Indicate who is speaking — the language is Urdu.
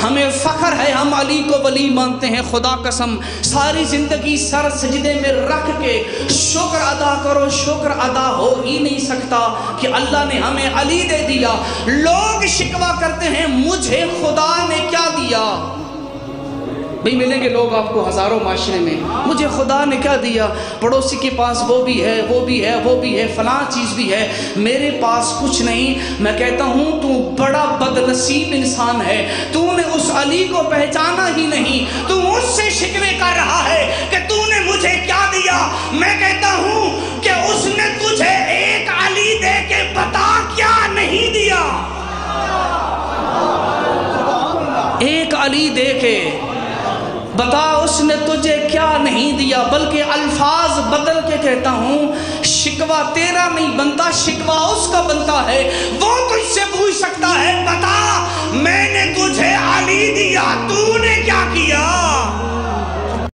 Speaker 1: ہمیں فخر ہے، ہم علی کو ولی مانتے ہیں۔ خدا قسم ساری زندگی سر سجدے میں رکھ کے شکر ادا کرو، شکر ادا ہو ہی نہیں سکتا کہ اللہ نے ہمیں علی دے دیا۔ لوگ شکوہ کرتے ہیں مجھے خدا نے کیا دیا؟ بھئی ملیں گے لوگ آپ کو ہزاروں معاشرے میں، مجھے خدا نے کیا دیا؟ پڑوسی کے پاس وہ بھی ہے، وہ بھی ہے، وہ بھی ہے، فلاں چیز بھی ہے، میرے پاس کچھ نہیں۔ میں کہتا ہوں تو بڑا بد نصیب انسان ہے، تو نے اس علی کو پہچانا ہی نہیں، تو اس سے شکوے کر رہا ہے کہ تو نے مجھے کیا دیا۔ میں کہتا ہوں کہ اس نے تجھے ایک علی دے کے بتا کیا نہیں دیا۔ ایک علی دے کے بتا اس نے تجھے کیا نہیں دیا۔ بلکہ الفاظ بدل کے کہتا ہوں، شکوہ تیرا نہیں بنتا، شکوہ اس کا بنتا ہے۔ وہ تجھ سے پوچھ سکتا ہے بتا میں نے تجھے علی دیا، تو